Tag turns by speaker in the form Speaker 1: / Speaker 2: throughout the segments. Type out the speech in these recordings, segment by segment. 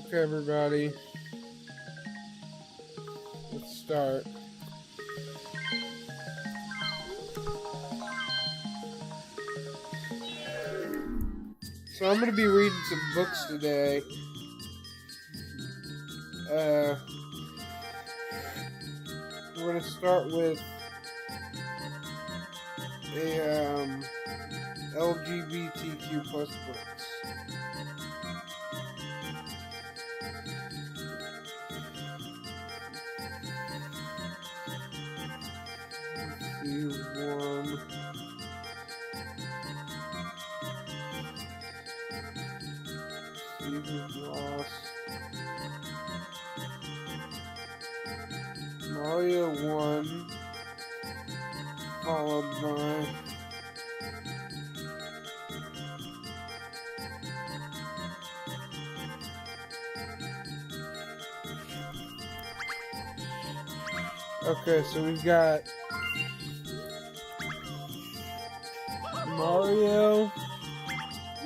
Speaker 1: Okay, everybody, let's start. So I'm going to be reading some books today. We're going to start with a LGBTQ plus books. Let's see, one. Stephen Ross. Mario 1. Followed by okay, so we've got Mario.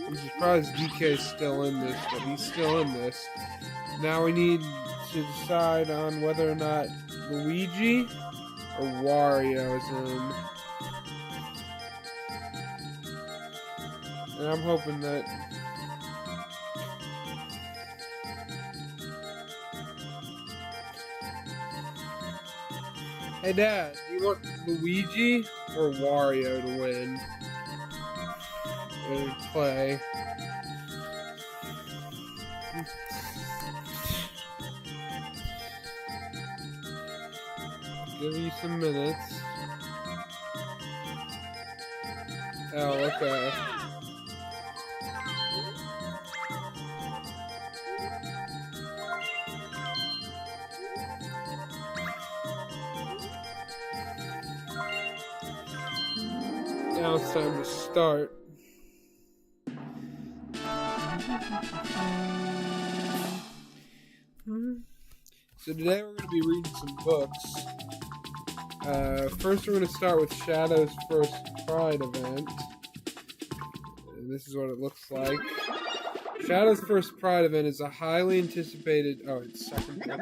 Speaker 1: I'm surprised DK's still in this, but he's still in this. Now we need to decide on whether or not Luigi or Wario is in. And I'm hoping that Hey Dad, do you want Luigi or Wario to win? And play. Give you some minutes. Oh, okay. Now it's time to start. So today we're going to be reading some books. First we're going to start with Shadow's first Pride event. And this is what it looks like. Shadow's first Pride event is a highly anticipated... Oh, it's second book.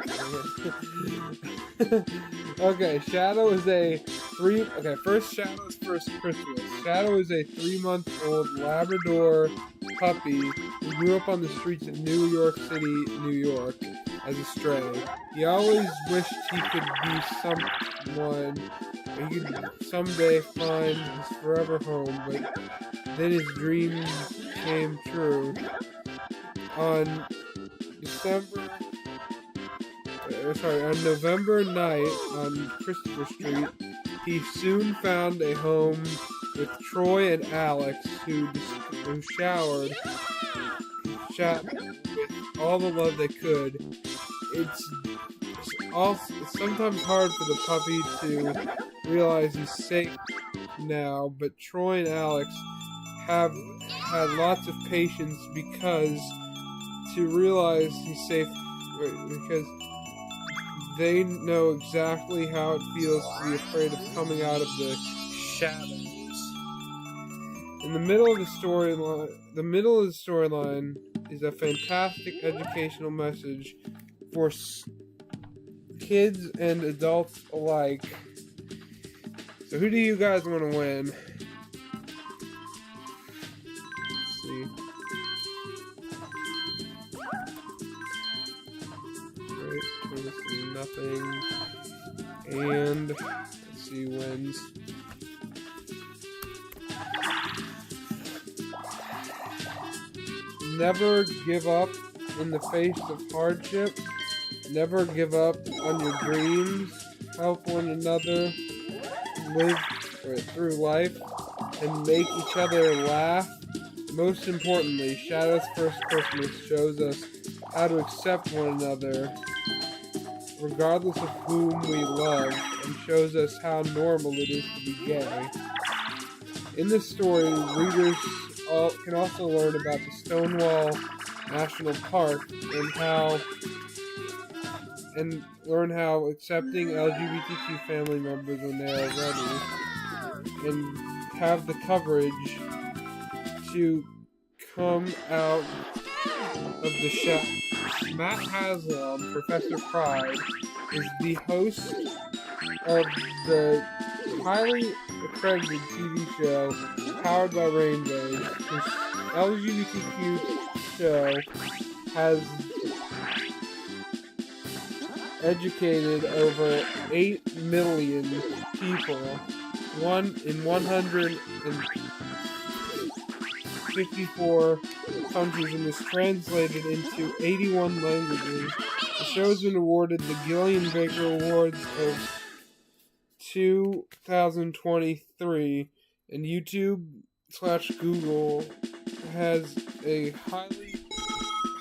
Speaker 1: Okay, Shadow is a first Shadow's first Christmas. Shadow is a 3-month-old Labrador puppy who grew up on the streets of New York City, New York, as a stray. He always wished he could be someone, he could someday find his forever home, but then his dreams came true. On November night on Christopher Street, he soon found a home with Troy and Alex, who showered with all the love they could. It's sometimes hard for the puppy to realize he's safe now, but Troy and Alex have had lots of patience because they know exactly how it feels to be afraid of coming out of the shadows. In the middle of the storyline is a fantastic educational message for kids and adults alike. So who do you guys want to win? Let's see. Right, nothing. And let's see, wins. Never give up in the face of hardship. Never give up on your dreams. Help one another live through life and make each other laugh. Most importantly, Shadow's First Christmas shows us how to accept one another regardless of whom we love, and shows us how normal it is to be gay. In this story, readers can also learn about the Stonewall National Park and learn how accepting LGBTQ family members when they are ready, and have the courage to come out of the shadows. Matt Haslam, Professor Pride, is the host of the highly accredited TV show Powered by Rainbows. This LGBTQ show has educated over 8 million people in 154 countries and is translated into 81 languages. The show has been awarded the Gillian Baker Awards of 2023, and YouTube/Google has a highly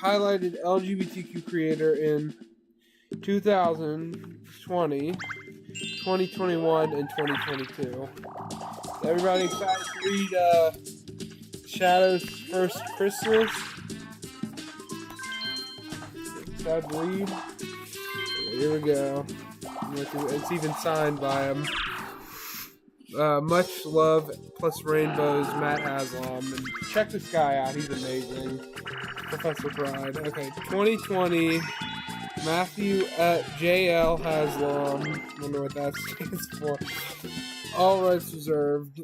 Speaker 1: highlighted LGBTQ creator in 2020, 2021, and 2022. Everybody excited to read Shadow's First Christmas? Excited to read? Here we go. It's even signed by him. Much love plus rainbows, Matt Haslam. And check this guy out. He's amazing. Professor Pride. Okay, 2020. Matthew at JL Haslam. Wonder what that stands for. All rights reserved.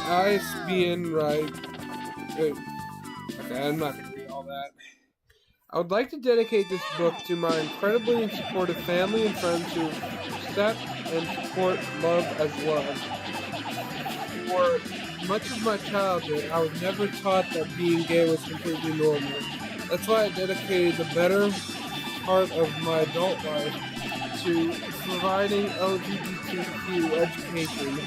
Speaker 1: ISBN right. Okay, I'm not gonna read all that. I would like to dedicate this book to my incredibly supportive family and friends who accept and support love as love. For much of my childhood, I was never taught that being gay was completely normal. That's why I dedicated the better part of my adult life to providing LGBTQ education.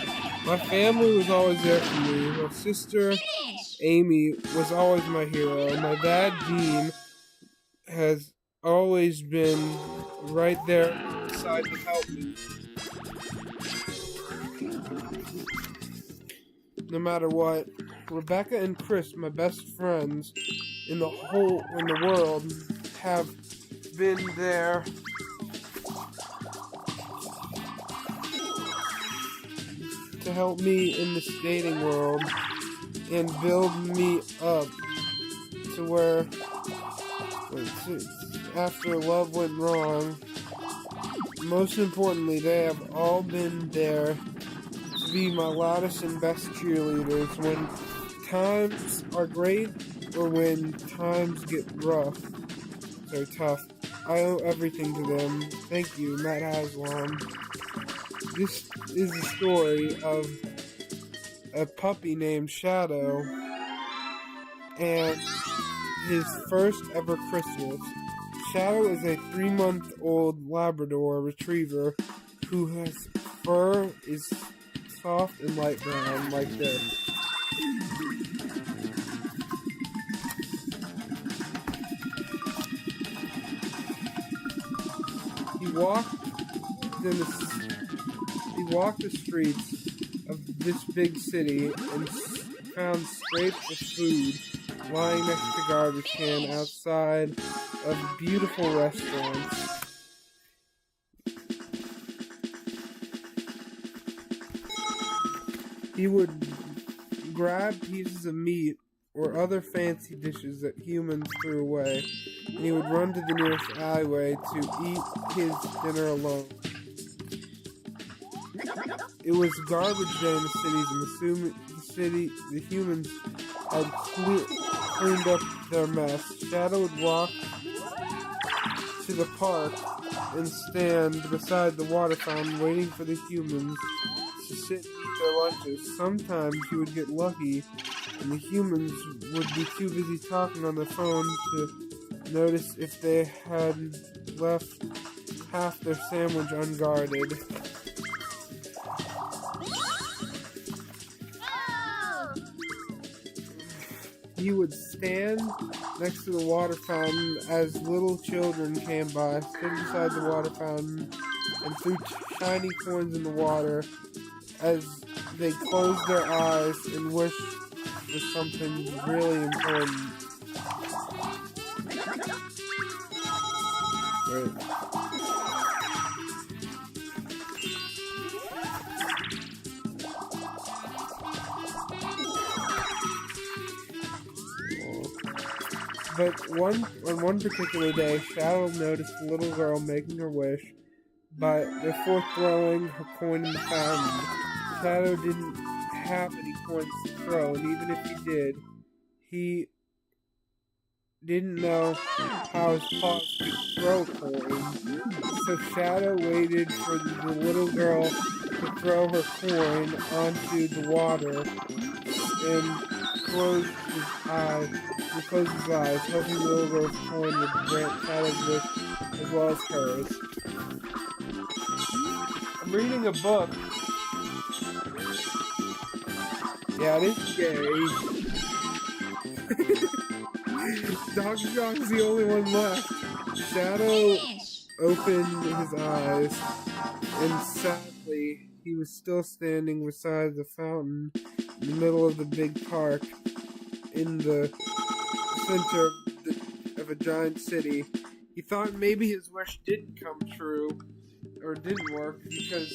Speaker 1: My family was always there for me. My sister, Amy, was always my hero. My dad, Dean, has always been right there beside to help me. No matter what. Rebecca and Chris, my best friends in the world, have been there to help me in this dating world and build me up to where after love went wrong. Most importantly, they have all been there to be my loudest and best cheerleaders when times are great or when times get rough or tough. I owe everything to them. Thank you, Matt Haslam. This is the story of a puppy named Shadow and his first ever Christmas. Shadow is a 3-month-old Labrador Retriever whose fur is soft and light brown like this. He walked the streets of this big city and found scrapes of food lying next to garbage can outside of beautiful restaurants. He would grab pieces of meat or other fancy dishes that humans threw away, and he would run to the nearest alleyway to eat his dinner alone. It was garbage day in the cities, and the humans had cleaned up their mess. Shadow would walk to the park and stand beside the water fountain waiting for the humans to sit and eat their lunches. Sometimes he would get lucky and the humans would be too busy talking on their phone to notice if they had left half their sandwich unguarded. He would stand next to the water fountain as little children came by, stood beside the water fountain, and threw shiny coins in the water as they closed their eyes and wished for something really important. Wait. But on one particular day, Shadow noticed the little girl making her wish before throwing her coin in the fountain. Shadow didn't have any coins to throw, and even if he did, he didn't know how his paws could throw coins. So Shadow waited for the little girl to throw her coin onto the water and closed his eyes, hoping the little girl's coin would grant Shadow's wish as well as hers. I'm reading a book. Yeah, it is gay. Dr. Kong's the only one left. Shadow opened his eyes, and sadly, he was still standing beside the fountain in the middle of the big park in the center of a giant city. He thought maybe his wish didn't come true, or didn't work, because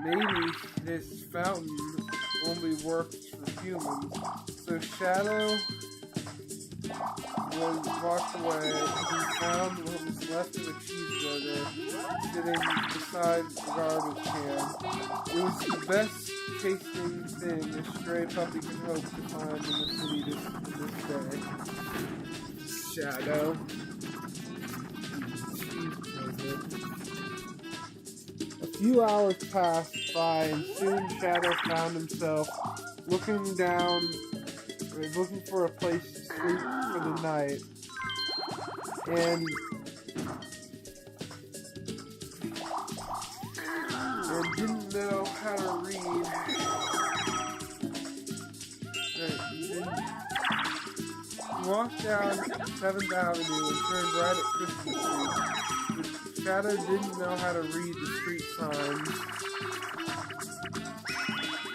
Speaker 1: maybe this fountain only works for humans. So Shadow walked away. He found what was left of a cheeseburger sitting beside the garbage can. It was the best tasting thing a stray puppy could hope to find in the city this day. Shadow. A few hours passed by, and soon Shadow found himself looking for a place to sleep for the night. And didn't know how to read. He walked down 7th Avenue and turned right at Christmas Street. Shadow didn't know how to read the street signs.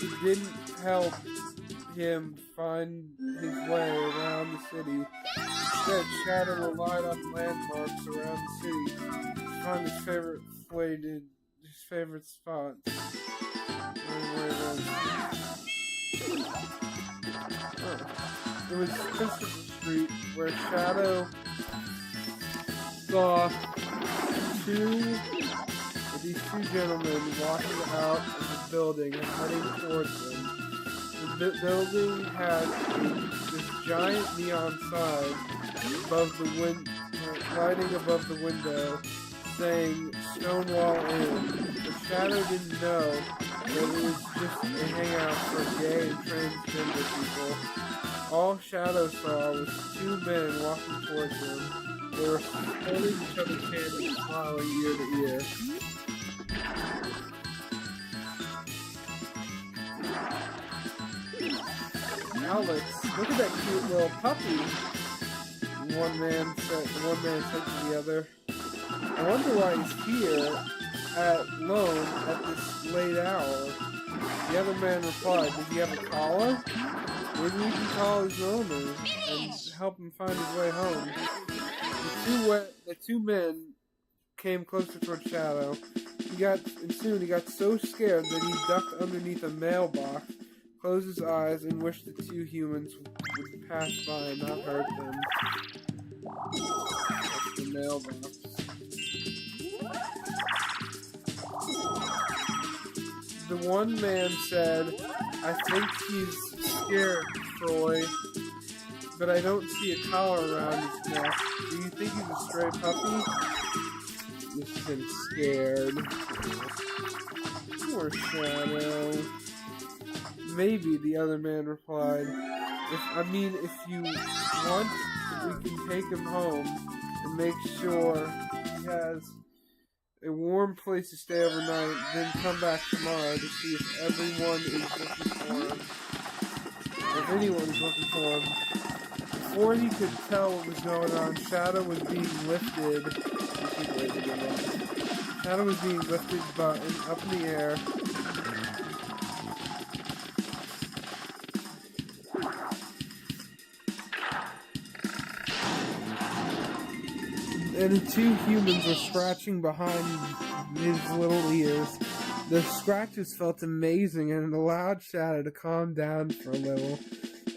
Speaker 1: It didn't help him find his way around the city. Instead, Shadow relied on landmarks around the city to find his favorite spots. It was Christopher Street where Shadow saw these two gentlemen walking out of the building and heading towards them. The building had this giant neon sign lighting above the window, saying Stonewall Inn. But Shadow didn't know that it was just a hangout for gay and transgender people. All Shadow saw was two men walking towards him. They were holding each other's hands and smiling ear to ear. Alex, look at that cute little puppy. One man said to the other. I wonder why he's here alone at this late hour. The other man replied, does he have a collar? Maybe we can call his owner and help him find his way home. The two men came closer toward Shadow. Soon he got so scared that he ducked underneath a mailbox, closed his eyes, and wished the two humans would pass by and not hurt them. That's the mailbox. The one man said, I think he's scared, Troy, but I don't see a collar around his neck. Do you think he's a stray puppy? Listen, scared. Poor Shadow. Maybe, the other man replied. If you want, we can take him home and make sure he has a warm place to stay overnight, then come back tomorrow to see if everyone is looking for him. If anyone is looking for him. Before he could tell what was going on, Shadow was being lifted. Shadow was being lifted up in the air. And the two humans were scratching behind his little ears. The scratches felt amazing and it allowed Shadow to calm down for a little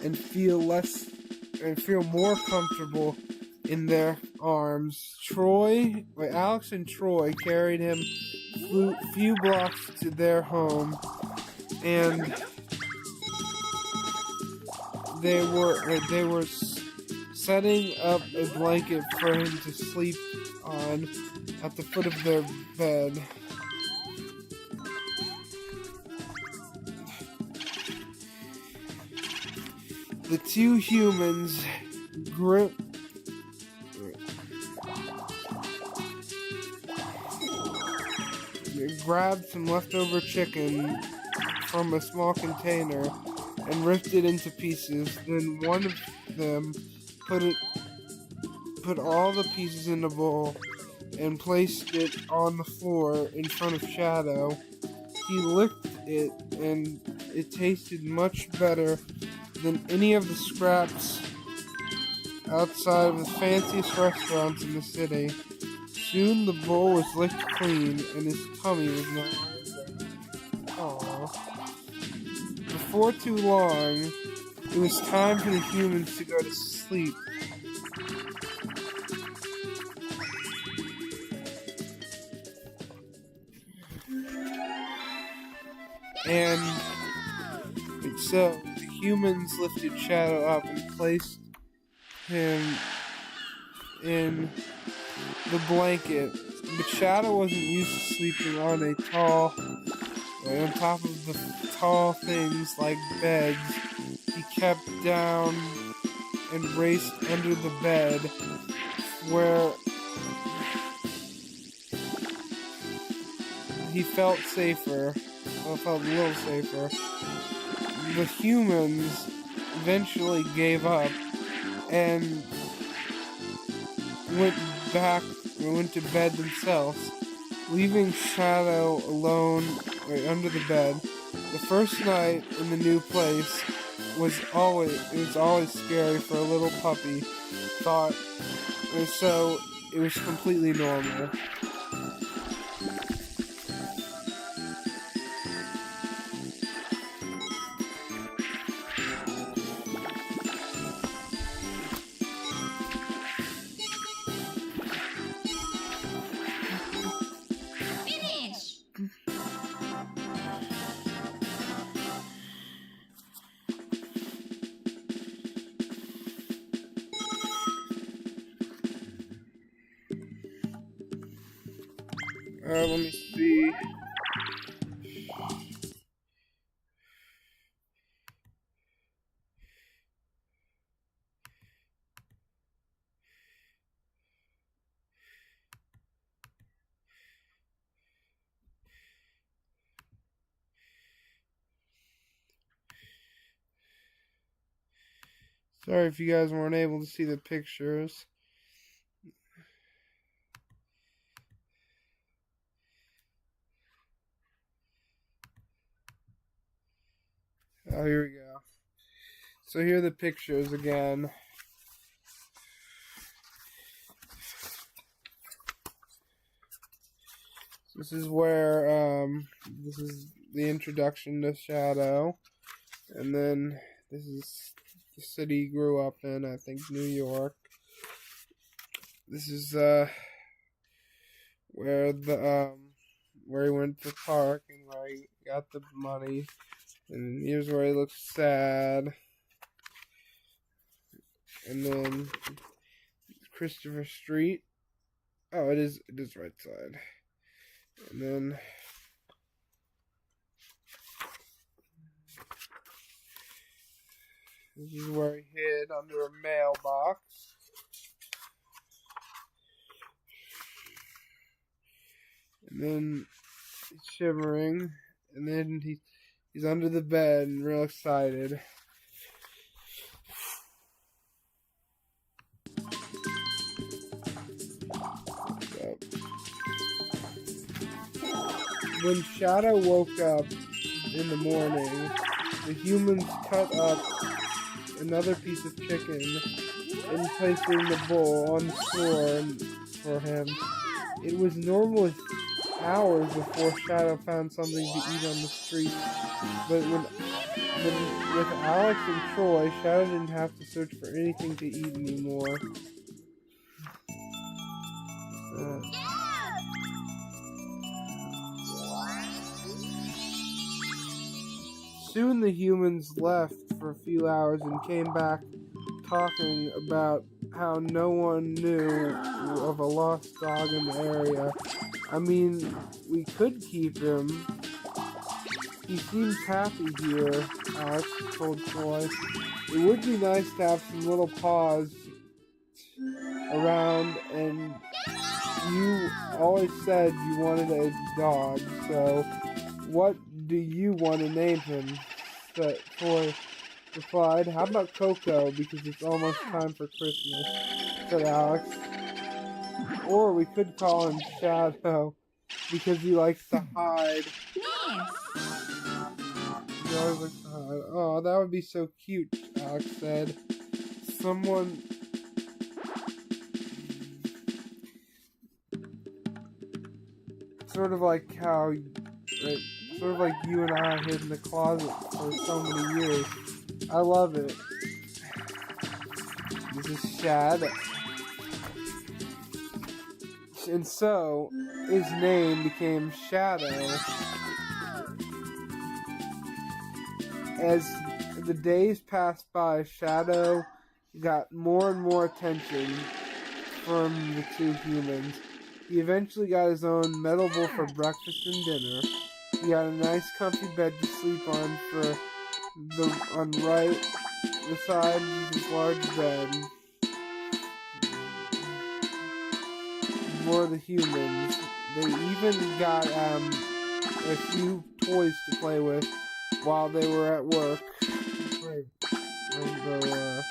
Speaker 1: and feel less and feel more comfortable in their arms. Alex and Troy carried him few blocks to their home, and they were setting up a blanket for him to sleep on at the foot of their bed. The two humans grabbed some leftover chicken from a small container and ripped it into pieces. Then one of them put all the pieces in a bowl and placed it on the floor in front of Shadow. He licked it, and it tasted much better than any of the scraps outside of the fanciest restaurants in the city. Soon the bowl was licked clean, and his tummy was not. Aww. Before too long, it was time for the humans to go to sleep. And so the humans lifted Shadow up and placed him in the blanket. But Shadow wasn't used to sleeping on top of the tall things like beds. He kept down and raced under the bed, where he felt safer. Well, felt a little safer. The humans eventually gave up and went to bed themselves, leaving Shadow alone under the bed. The first night in the new place was always scary for a little puppy, thought, and so it was completely normal. Let me see. Sorry if you guys weren't able to see the pictures. Oh, here we go. So here are the pictures again. This is where, this is the introduction to Shadow. And then this is the city he grew up in, I think New York. This is, where he went to the park and where he got the money. And here's where he looks sad. And then Christopher Street. Oh, it is right side. And then this is where he hid under a mailbox. And then he's shivering. And then he's under the bed and real excited. When Shadow woke up in the morning, the humans cut up another piece of chicken and placing the bowl on the floor for him. It was normally hours before Shadow found something to eat on the street, but when But with Alex and Troy, Shadow didn't have to search for anything to eat anymore. Soon the humans left for a few hours and came back talking about how no one knew of a lost dog in the area. I mean, we could keep him. He seems happy here, Alex told Troy. It would be nice to have some little paws around, and you always said you wanted a dog, so what do you want to name him? Troy replied, how about Coco, because it's almost time for Christmas, said Alex. Or we could call him Shadow, because he likes to hide.
Speaker 2: Yes.
Speaker 1: He always likes to hide. Oh, that would be so cute, Alex said. Someone... Sort of like how... Sort of like you and I hid in the closet for so many years. I love it. This is Shadow. And so, his name became Shadow. As the days passed by, Shadow got more and more attention from the two humans. He eventually got his own metal bowl for breakfast and dinner. He got a nice comfy bed to sleep on on the side of his large bed. For the humans, they even got a few toys to play with while they were at work.
Speaker 2: Finish.
Speaker 1: Oh, there it is.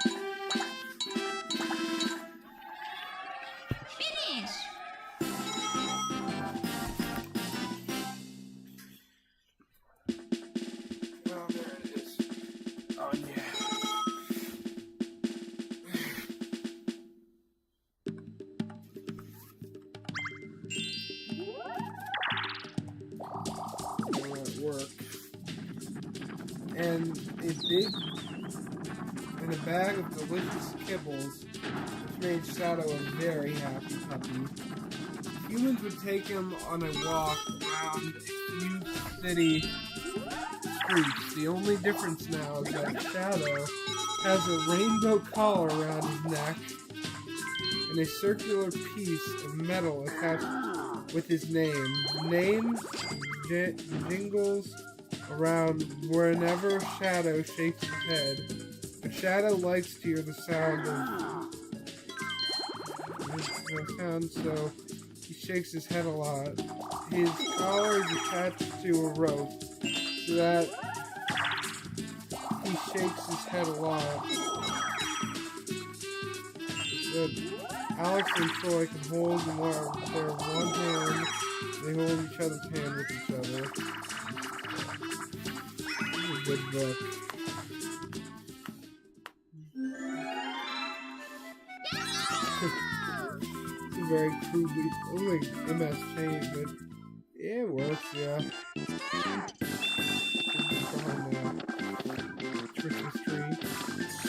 Speaker 1: Oh, yeah. Work, and a bag of delicious kibbles, which made Shadow a very happy puppy. Humans would take him on a walk around a few city streets. The only difference now is that Shadow has a rainbow collar around his neck and a circular piece of metal attached with his name. Name jingles around whenever Shadow shakes his head, but Shadow likes to hear the sound so he shakes his head a lot. His collar is attached to a rope so that he shakes his head a lot. Alex and Troy can hold their one hand. They hold each other's hand with each other. This is a good book. It's a very crude. It looks like MS Paint, but yeah, it works. Yeah. Christmas tree.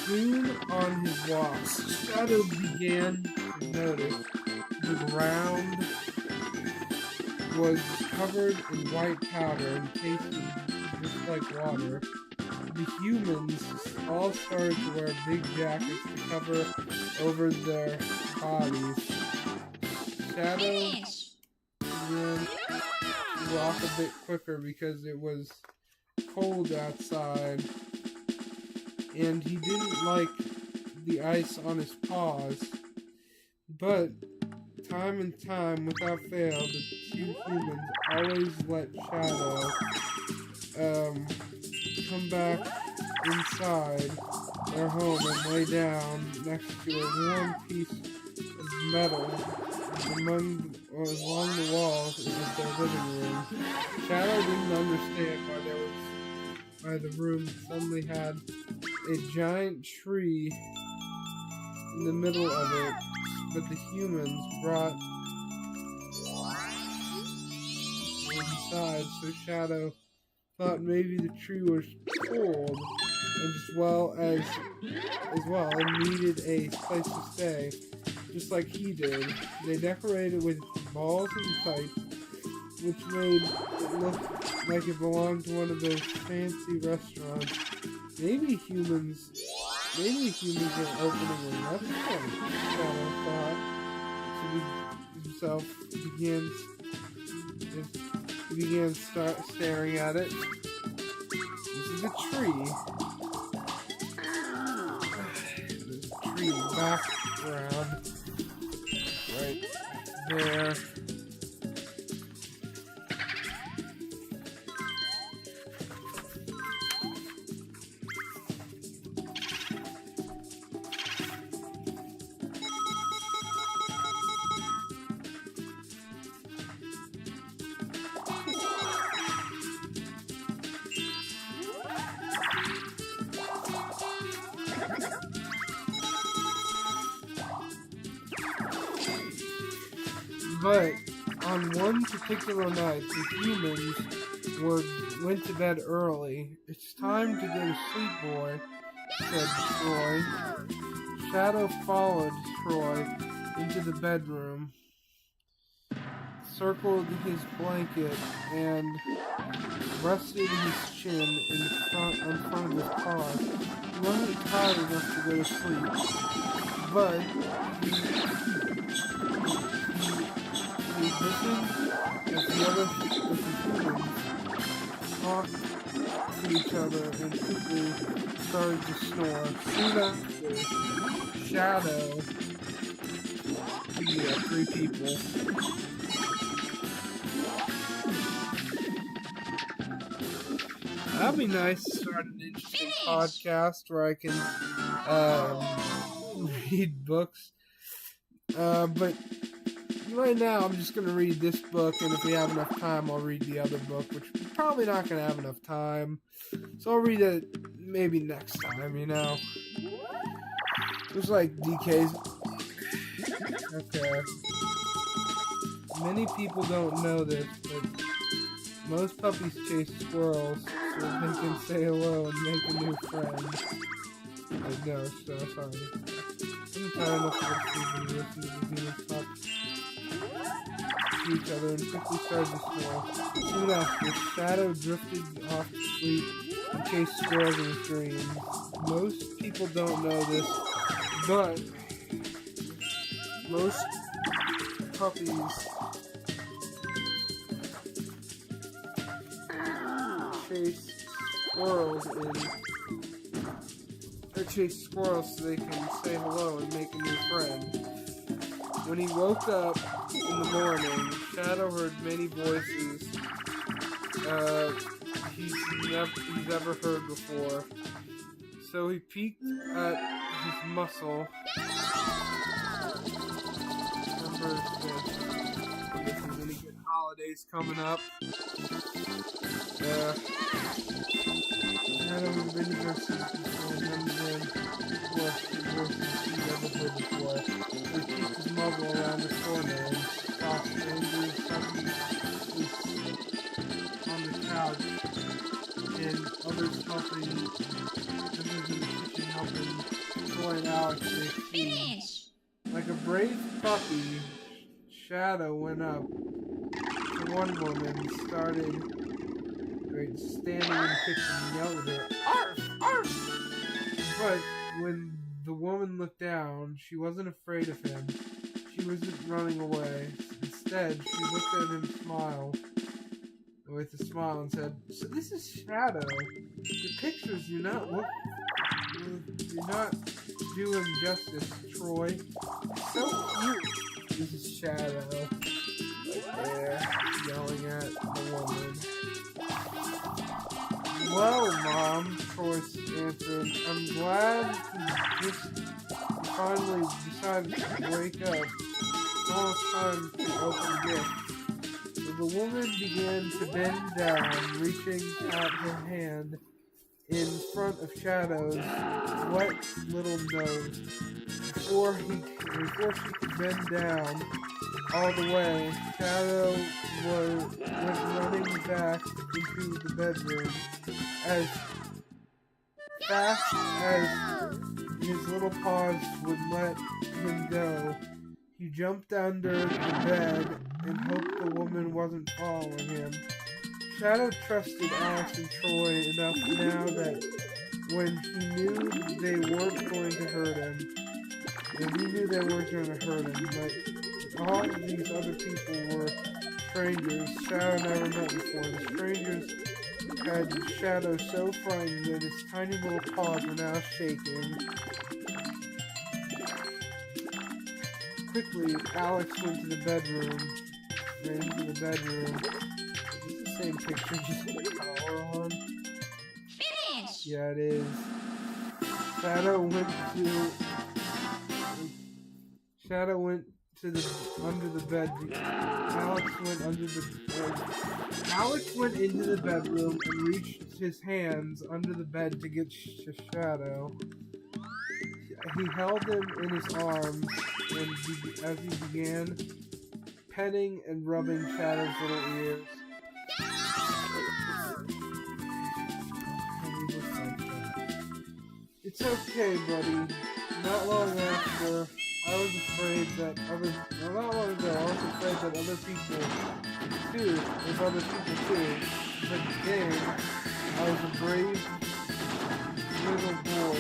Speaker 1: Soon on his walks, Shadow began to notice the ground was covered in white powder and tasted just like water. The humans all started to wear big jackets to cover over their bodies. Shadow began to walk a bit quicker because it was cold outside, and he didn't like the ice on his paws. But time and time, without fail, the two humans always let Shadow come back inside their home and lay down next to a warm piece of metal along the walls of their living room. Shadow didn't understand why the room suddenly had a giant tree in the middle of it, but the humans brought inside, so Shadow thought maybe the tree was cold, and as well and needed a place to stay, just like he did. They decorated with balls and kites, which made it look like it belonged to one of those fancy restaurants. Maybe humans are opening a restaurant, Shadow thought to himself. He began staring at it. This is a tree. There's a tree in the background. Right there. But on one particular night, the humans went to bed early. It's time to go to sleep, boy, said Troy. Shadow followed Troy into the bedroom, circled his blanket, and rested his chin in front of his paws. He wasn't tired enough to go to sleep, but he listened as the humans talked to each other and quickly started to snore. Soon after, Shadow, three people, that'd be nice to start an interesting podcast where I can read books. But right now, I'm just going to read this book, and if we have enough time, I'll read the other book, which we're probably not going to have enough time. So I'll read it maybe next time, Looks like DK's. Okay. Many people don't know this, but most puppies chase squirrels so they can say hello and make a new friend. No, so sorry. I'm tired enough of listening to the humans talk to each other and quickly started to snore. Soon after, Shadow drifted off to sleep and chased squirrels in his dreams. Most people don't know this, but most puppies chase squirrels so they can say hello and make a new friend. When he woke up in the morning, Shadow heard many voices he's ever heard before. So he peeked at his muscle. Remember this is any good holidays coming up. Shadow and many voices before him then voices he'd ever heard before. So he peeked his muzzle around the corner and saw strangers suddenly on the couch and others in the kitchen helping Troy and Alex make food.
Speaker 2: Finish!
Speaker 1: Like a brave puppy, Shadow went up to one woman and standing in the kitchen and yelled at her, "Arf! Arf!" But when the woman looked down, she wasn't afraid of him. She wasn't running away. Instead, she looked at him with a smile and said, "So this is Shadow. The pictures do not do him justice, Troy. So cute." This is Shadow right there, yelling at the woman. "Well, Mom," Troy answered, "I'm glad you finally decided to wake up. It's almost time to open the gift." So the woman began to bend down, reaching out her hand in front of Shadow's wet little nose. Before she could bend down, all the way. Shadow went running back into the bedroom as fast as his little paws would let him go. He jumped under the bed and hoped the woman wasn't following him. Shadow trusted Alex and Troy enough now that when he knew they weren't going to hurt him, and he knew they weren't going to hurt him, but all of these other people were strangers Shadow never met before. The strangers had Shadow so frightened that his tiny little paws were now shaking. Quickly, Alex went to the bedroom. Ran into the bedroom. It's the same picture, just with the collar on.
Speaker 2: Finish!
Speaker 1: Yeah, it is. Shadow went to the under the bed. Alex went under the bed. Alex went into the bedroom and reached his hands under the bed to get Shadow. He held him in his arms as he began petting and rubbing Shadow's little ears. It's okay, buddy. Not long after, I was afraid that not long ago, I was afraid that other people too, with other people too. But then, I was a brave little boy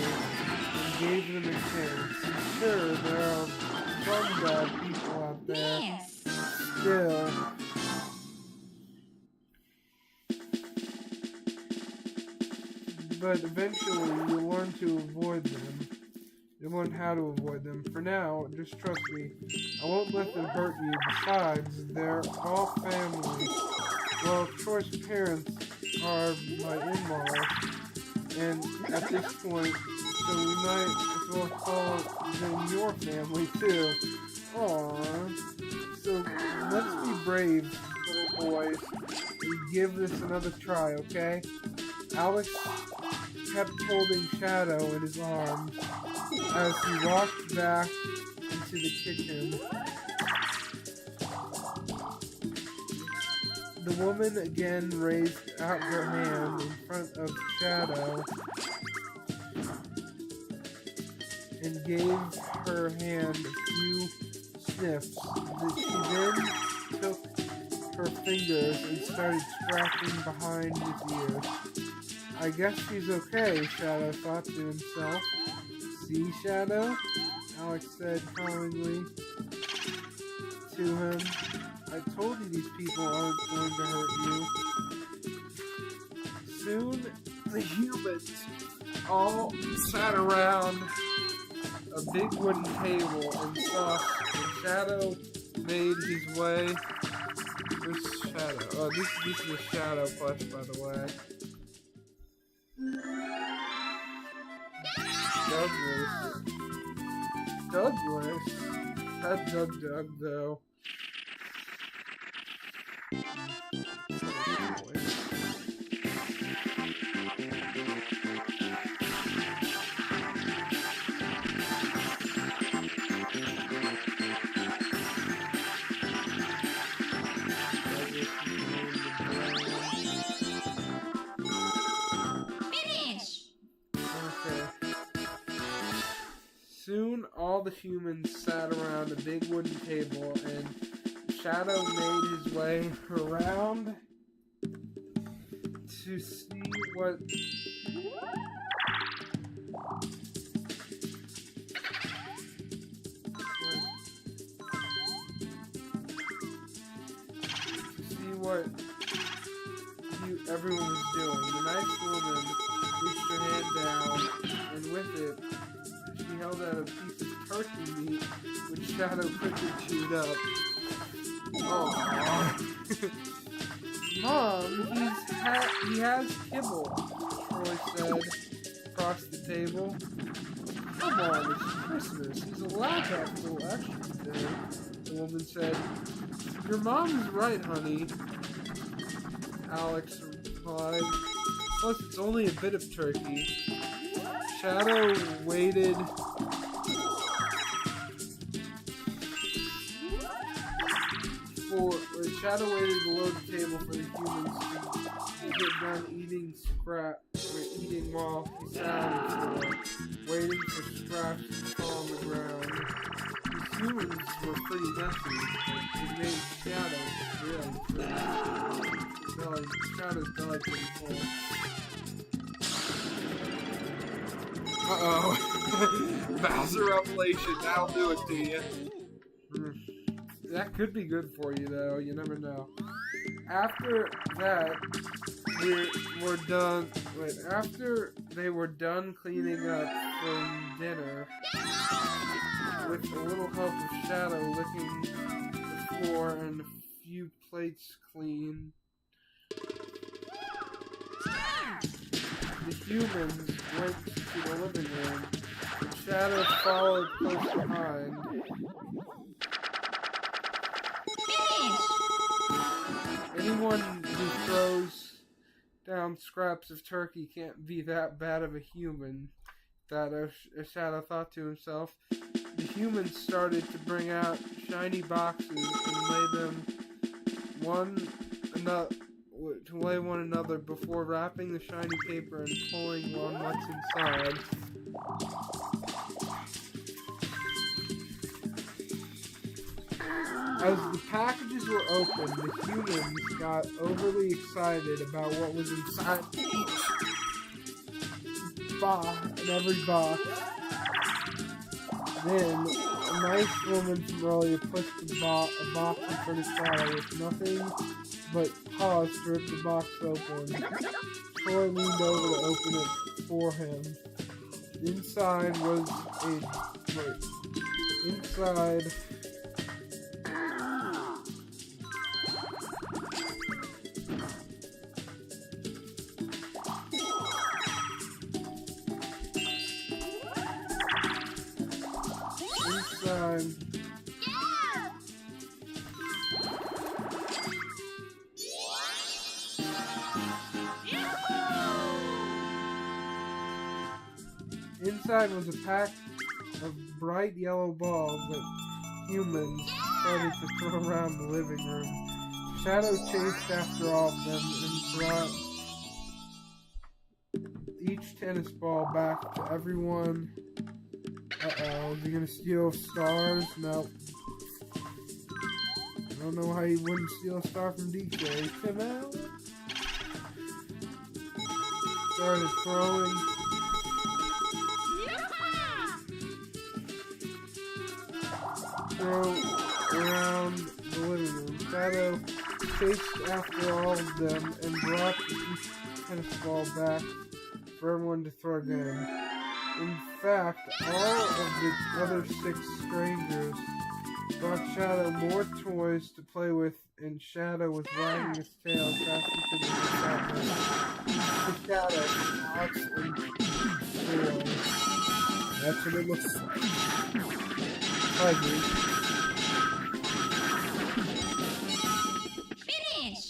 Speaker 1: and gave them a chance. Sure, there are some bad people out there.
Speaker 2: Yes!
Speaker 1: Still, but eventually you learn to avoid them. You learn how to avoid them. For now, just trust me. I won't let them hurt you. Besides, they're all family. Well, Troy's parents are my in-laws, and at this point, so we might as well call them your family too. Aww. So let's be brave, little boys, and give this another try, okay? Alex kept holding Shadow in his arms as he walked back into the kitchen. The woman again raised out her hand in front of Shadow and gave her hand a few sniffs. She then took her fingers and started scratching behind his ears. I guess she's okay, Shadow thought to himself. See, Shadow? Alex said calmly to him. I told you these people aren't going to hurt you. Soon, the humans all sat around a big wooden table and Shadow made his way. Where's Shadow? Oh, this is a Shadow plush, by the way. Douglas. That Doug though. Soon, all the humans sat around a big wooden table, and Shadow made his way around to see what everyone was doing. The nice woman reached her hand down, and with it, she held out a piece of turkey meat, which Shadow quickly chewed up. Aww. Mom, he has kibble, Troy said across the table. Come on, it's Christmas. He's allowed to have a little extra today, the woman said. Your mom is right, honey, Alex replied. Plus, it's only a bit of turkey. Shadow waited. The Shadow waited below the table for the humans to get done eating eating while he sat on the floor, waiting for scraps to fall on the ground. The humans were pretty messy, but it made Shadow really Shadow's belly pretty full.
Speaker 3: Uh-oh. Bowser Revelation, that'll do it to you.
Speaker 1: That could be good for you, though. You never know. After that, we're done. Wait, after they were done cleaning up from dinner, with a little help of Shadow licking the floor and a few plates clean, the humans went to the living room. The Shadow followed close behind. Anyone who throws down scraps of turkey can't be that bad of a human, that a Shadow thought to himself. The humans started to bring out shiny boxes and lay them one another before wrapping the shiny paper and pulling on what's inside. As the packages were opened, the humans got overly excited about what was inside each box, in every box. Then, a nice woman from earlier pushed a box in front of Shadow with nothing but paws to rip the box open. Troy leaned over to open it for him. Inside was Inside Inside was a pack of bright yellow balls that humans started to throw around the living room. Shadow chased after all of them and brought each tennis ball back to everyone. Uh-oh, is he gonna steal stars? Nope. I don't know how he wouldn't steal a star from DK. Come out. Started throwing. Throw around the living room. Shadow chased after all of them and brought each tennis ball back for everyone to throw again. In fact, all of the other 6 strangers brought Shadow more toys to play with, and Shadow was wagging his tail as fast as he could. The Shadow, Alex, and Troy. That's what it looks like. Ugly.
Speaker 2: Finish!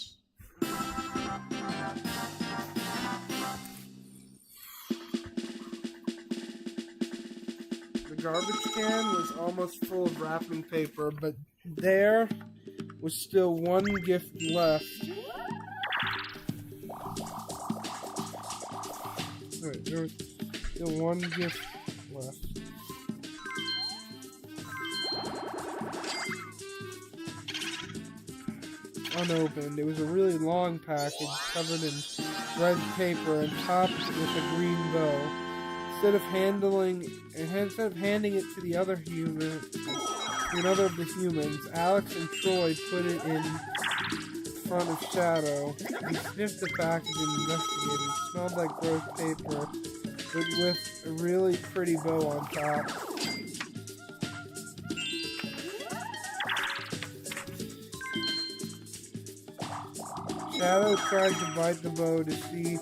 Speaker 1: The garbage can was almost full of wrapping paper, but there was still one gift left. Wait, there was still one gift left. Unopened. It was a really long package covered in red paper and topped with a green bow. Instead of handing it to the other human, to another of the humans, Alex and Troy put it in front of Shadow. He sniffed the package and investigated. It smelled like gross paper, but with a really pretty bow on top. Shadow tried to bite the bow to see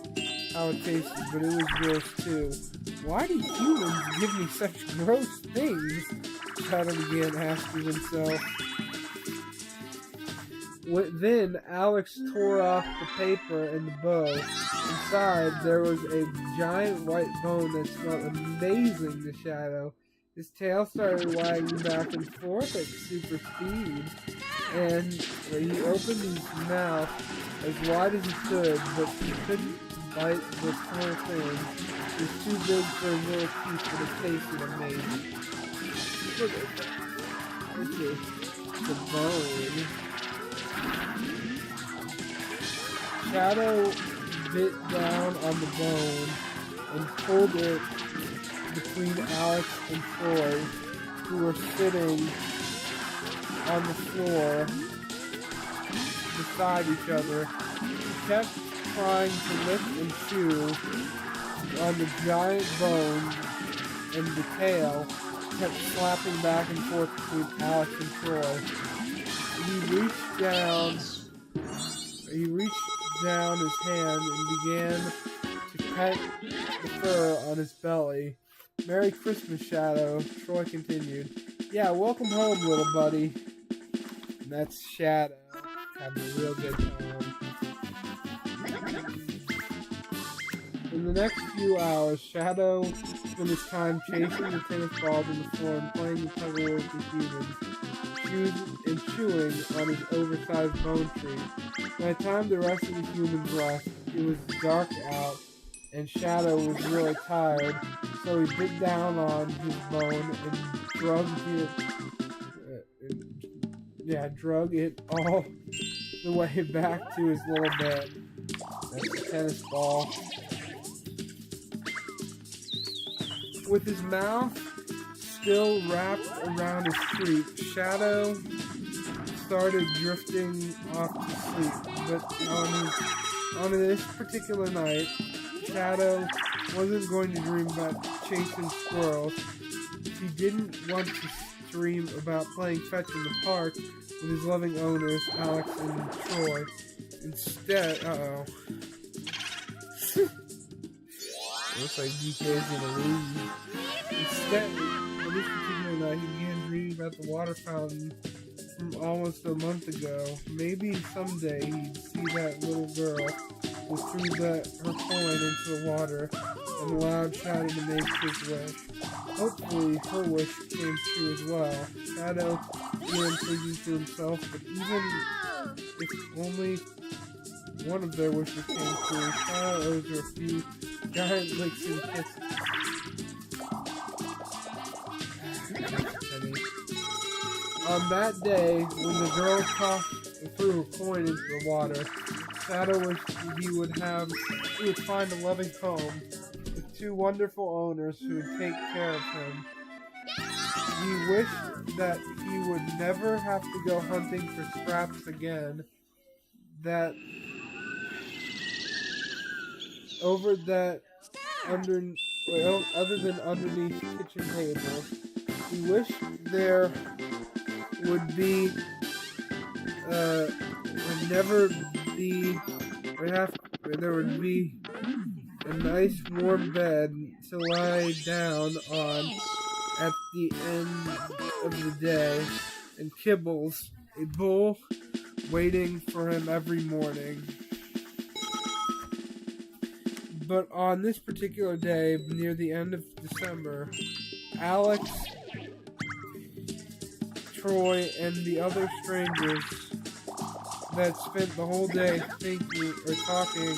Speaker 1: how it tasted, but it was gross too. Why do humans give me such gross things? Shadow began asking himself. Then Alex tore off the paper and the bow. Inside there was a giant white bone that smelled amazing to Shadow. His tail started wagging back and forth at super speed, and he opened his mouth as wide as he could, but he couldn't bite this whole thing. It was too big for his little teeth, but it tasted amazing. Look at that. This is the bone. Shadow bit down on the bone and pulled it between Alex and Troy, who were sitting on the floor beside each other. He kept trying to lick and chew on the giant bone, and the tail kept slapping back and forth between Alex and Troy. He reached down his hand and began to pet the fur on his belly. "Merry Christmas, Shadow," Troy continued. "Yeah, welcome home, little buddy." And that's Shadow having a real good time. In the next few hours, Shadow spent his time chasing the tennis balls on the floor and playing the tug-of-war with the humans, chewing on his oversized bone tree. By the time the rest of the humans left, it was dark out, and Shadow was really tired, so he bit down on his bone and drug it all the way back to his little bed. That's the tennis ball. With his mouth still wrapped around his treat, Shadow started drifting off to sleep. But on this particular night, Shadow wasn't going to dream about chasing squirrels. He didn't want to dream about playing fetch in the park with his loving owners, Alex and Troy. Instead, looks like DK's gonna lose. Instead, on this particular night, he began dreaming about the water fountain from almost a month ago. Maybe someday he'd see that little girl who threw her coin into the water and allowed Shadow to make his wish. Hopefully, her wish came true as well. Shadow began thinking to himself, but even if only one of their wishes came true, Shadow owes her a few giant licks and kisses. On that day, when the girl tossed and threw her coin into the water, Shadow wished he would find a loving home with two wonderful owners who would take care of him. He wished that he would never have to go hunting for scraps again, other than underneath kitchen tables. He wished there would be a nice warm bed to lie down on at the end of the day, and Kibbles, a bull, waiting for him every morning. But on this particular day, near the end of December, Alex, Troy, and the other strangers that spent the whole day thinking or talking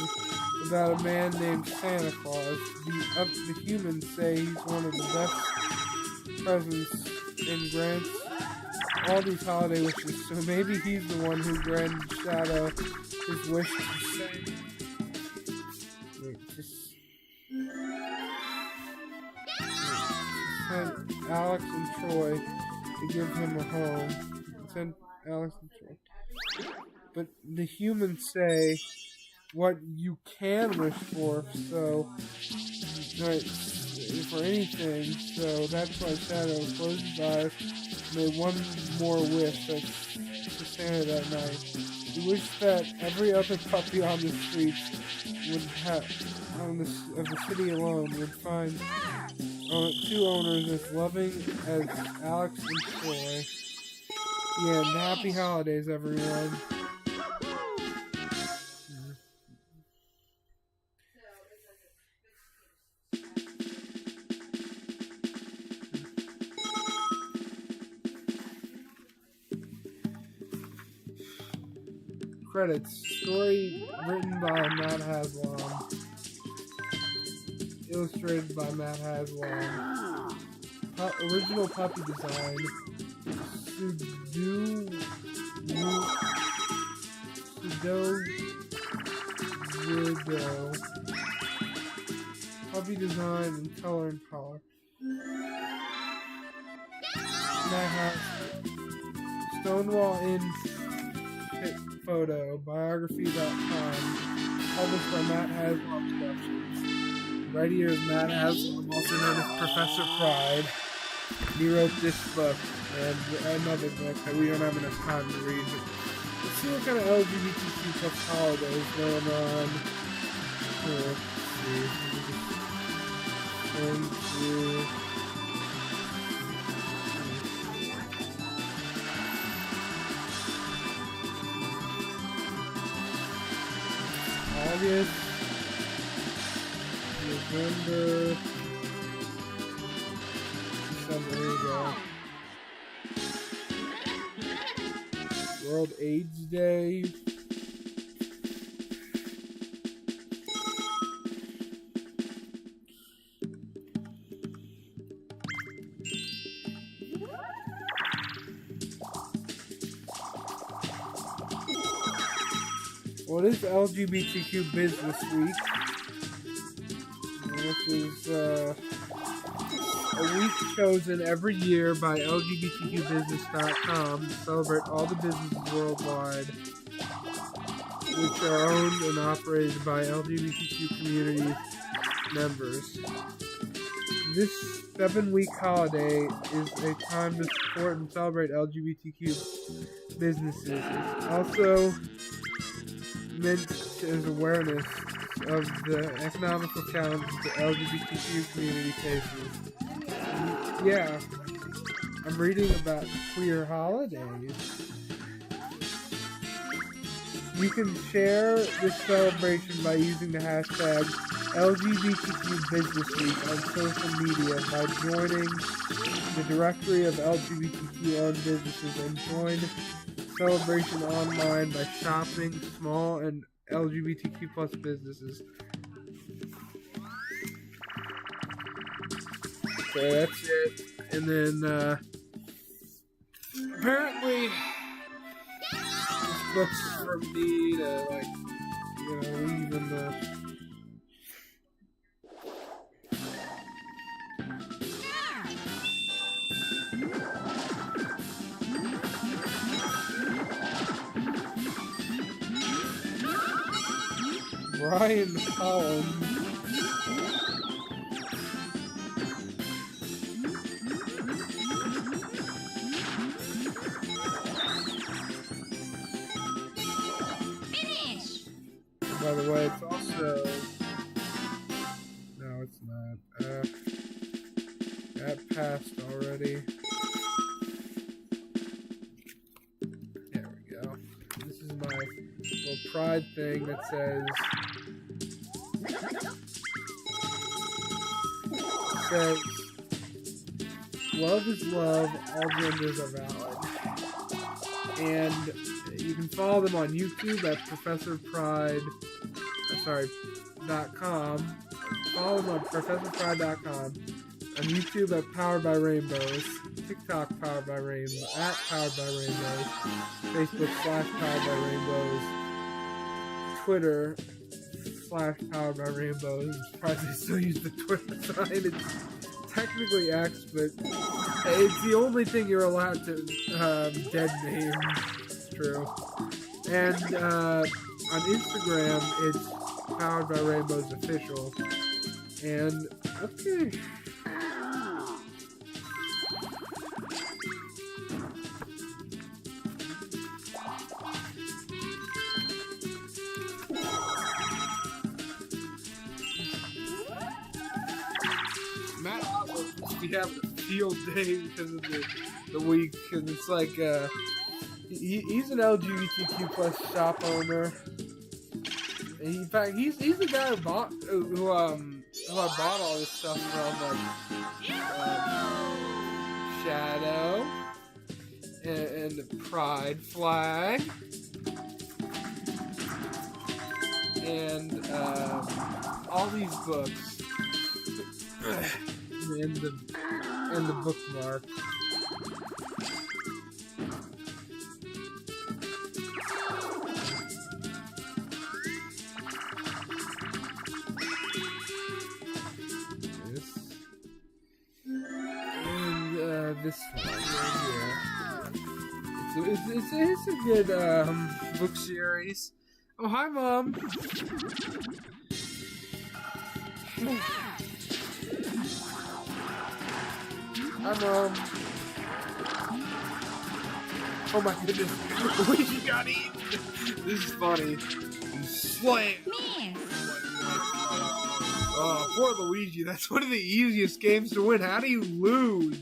Speaker 1: about a man named Santa Claus. The humans say he's one of the best presents and grants all these holiday wishes, so maybe he's the one who granted Shadow his wish to say. Sent Alex and Troy to give him a home. Sent Alex and Troy. But the humans say what you can wish for, so for anything, so that's why Shadow closed his eyes and made one more wish to Santa that night. He wished that every other puppy on the streets of the city alone would find two owners as loving as Alex and Troy. Yeah, and happy holidays, everyone. Credits. Story written by Matt Haslam. Illustrated by Matt Haslam. Original puppy design. Widow. Puppy design and color and color. Matt Haslam. Stonewall Inn Photo. Biography.com. Published by Matt Haslam Productions. Writer is Matt Haslam, also known as Professor Pride. He wrote this book and another book that we don't have enough time to read. But let's see what kind of LGBTQ plus holidays going on. Let's see. Going through. August, November, December, here we go. World AIDS Day. Well, it is LGBTQ Business Week, which is a week chosen every year by LGBTQbusiness.com to celebrate all the businesses worldwide which are owned and operated by LGBTQ community members. This 7-week holiday is a time to support and celebrate LGBTQ businesses. It's also meant as awareness of the economical challenges the LGBTQ community faces. Yeah, I'm reading about queer holidays. You can share this celebration by using the hashtag LGBTQ Business Week on social media by joining the directory of LGBTQ owned businesses and join celebration online by shopping small and LGBTQ plus businesses. So that's it. And then apparently this book's for me to leave in the Brian Collins.
Speaker 2: Finish!
Speaker 1: By the way, it's also... No, it's not. That passed already. There we go. This is my little pride thing that says... love is love, all genders are valid. And you can follow them on YouTube at ProfessorPride.com. Follow them on ProfessorPride.com. On YouTube at Powered by Rainbows. TikTok Powered by Rainbows. At Powered by Rainbows. Facebook /Powered by Rainbows. Twitter /Powered by Rainbows. I'm surprised they still use the Twitter sign. It's technically X, but it's the only thing you're allowed to dead name. It's true. And on Instagram, it's Powered by Rainbows Official. And okay. Matt must be having a field day because of the week, because it's like he's an LGBTQ plus shop owner. And in fact, he's the guy who I bought all this stuff from, Shadow and the Pride flag.
Speaker 3: and all these books.
Speaker 1: and the bookmark. This one, yeah. It's a good book series. Oh, hi, Mom. Hi, Mom. Oh my goodness, Luigi got eaten. This is funny. Slam.
Speaker 2: Miss.
Speaker 1: Oh, poor Luigi. That's one of the easiest games to win. How do you lose?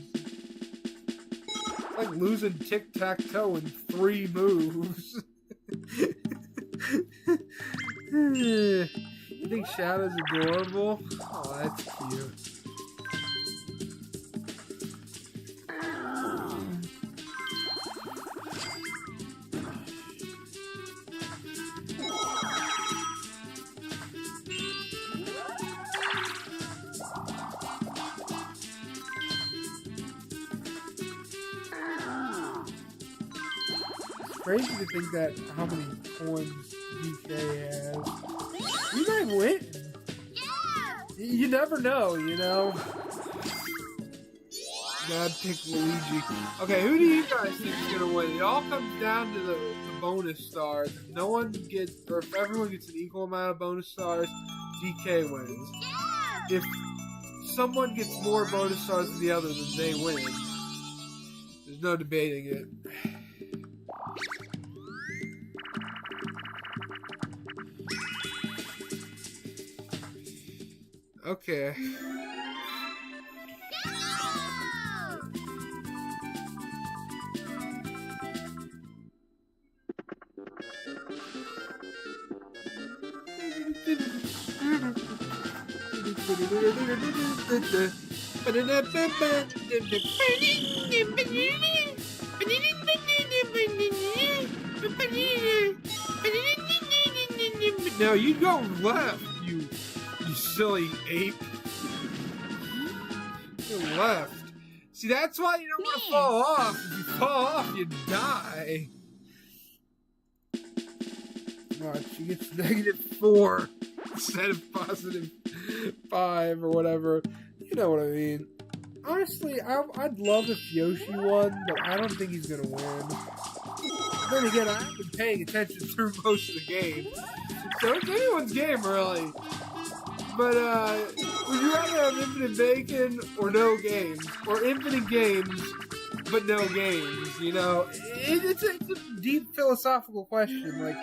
Speaker 1: Like losing tic-tac-toe in 3 moves. You think Shadow's adorable? Oh, that's cute. Crazy to think that how many coins DK has. You might win. You never know, you know. Dad picked Luigi. Okay, who do you guys think is gonna win? It all comes down to the bonus stars. If no one gets, or if everyone gets an equal amount of bonus stars, DK wins. If someone gets more bonus stars than the other, then they win. There's no debating it. Okay. Now you go left, you silly ape. You left. See, that's why you don't want to fall off. If you fall off, you die. Watch, she gets -4 instead of +5 or whatever. You know what I mean. Honestly, I'd love if Yoshi won, but I don't think he's gonna win. Then again, I have been paying attention through most of the game. So it's anyone's game, really. But, would you rather have infinite bacon or no games? Or infinite games, but no games, you know? It's a deep philosophical question. Like,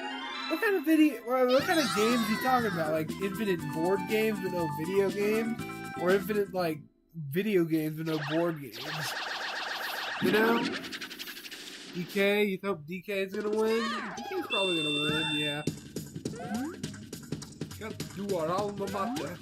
Speaker 1: what kind of games are you talking about? Like, infinite board games but no video games? Or infinite, like, video games but no board games? You know? DK, you hope DK is gonna win? DK's probably gonna win, yeah. Got to do our alma mater.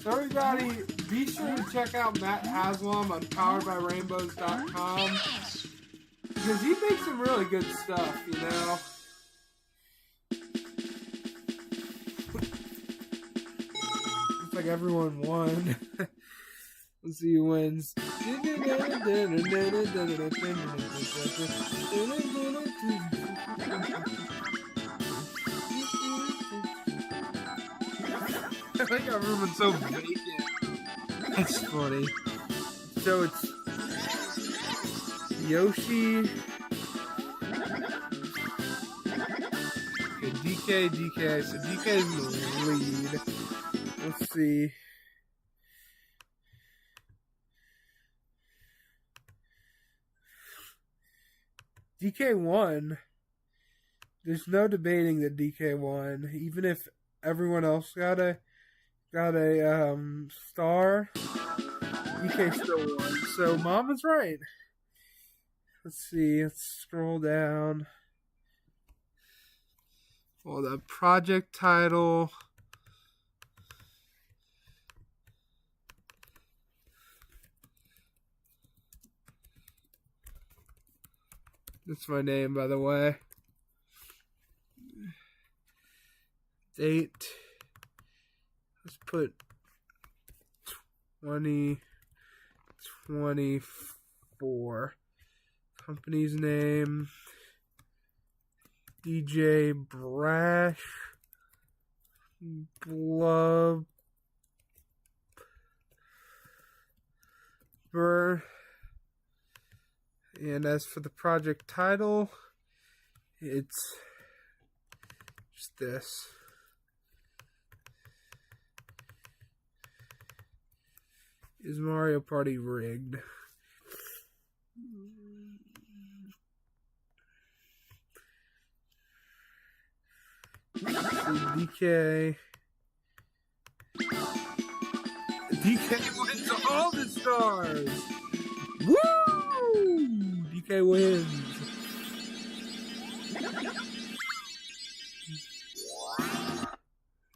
Speaker 1: So everybody, be sure to check out Matt Haslam on PoweredByRainbows.com because he makes some really good stuff, you know. Looks like everyone won. Let's see who wins. I think everyone's so vacant. That's funny. So it's Yoshi. Okay, DK. So DK is in the lead. Let's see. DK won. There's no debating that DK won, even if everyone else got a star. DK still won. So Mom was right. Let's see. Let's scroll down. Well, the project title. That's my name, by the way. Date. Let's put 2024. Company's name. DJ Brash. Blubber. And as for the project title, it's just this. Is Mario Party rigged? DK. DK wins all the stars! Woo! DK wins.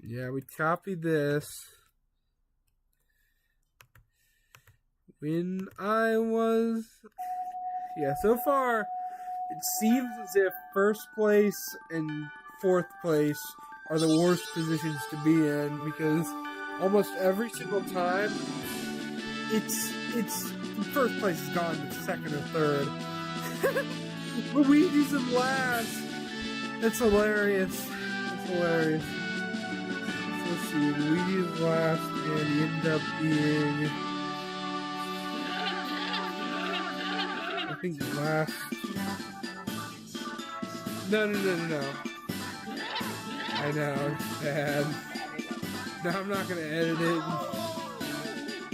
Speaker 1: Yeah, we copied this. When I was... Yeah, so far, it seems as if first place and fourth place are the worst positions to be in, because almost every single time, it's first place is gone to second or third. Luigi's in last. It's hilarious. It's hilarious. So let's see, Luigi's last, and he ended up being... I think last. No. I know, it's bad. No, I'm not gonna edit it.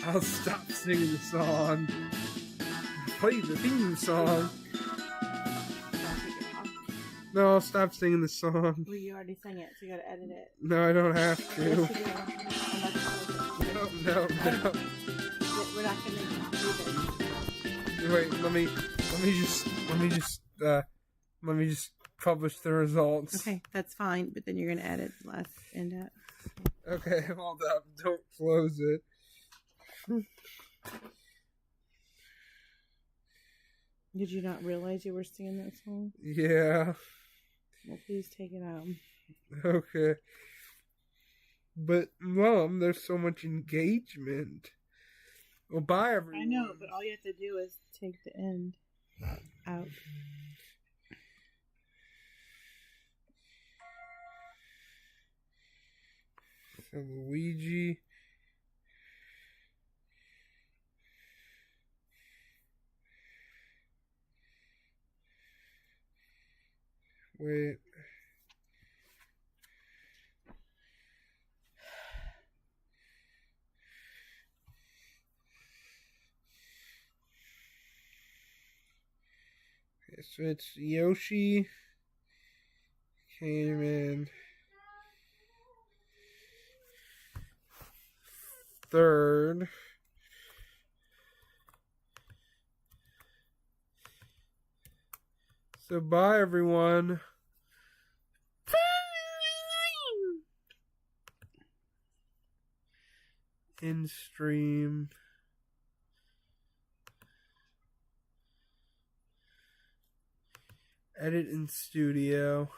Speaker 1: I'll stop singing the song. Play the theme song. No, I'll stop singing the song.
Speaker 4: Well, you already sang it, so you gotta edit it.
Speaker 1: No, I don't have to.
Speaker 4: Yes, you do.
Speaker 1: No.
Speaker 4: We're not gonna do this.
Speaker 1: Wait, let me just publish the results.
Speaker 4: Okay, that's fine, but then you're gonna edit the last end out.
Speaker 1: Okay, hold up. Don't close it.
Speaker 4: Did you not realize you were singing that song?
Speaker 1: Yeah.
Speaker 4: Well, please take it out.
Speaker 1: Okay. But, Mom, there's so much engagement. Well, bye, everyone.
Speaker 4: I know, but all you have to do is take the end out.
Speaker 1: So, Luigi. Wait. Okay, so it's Yoshi came in third. So bye, everyone. In stream. Edit in studio.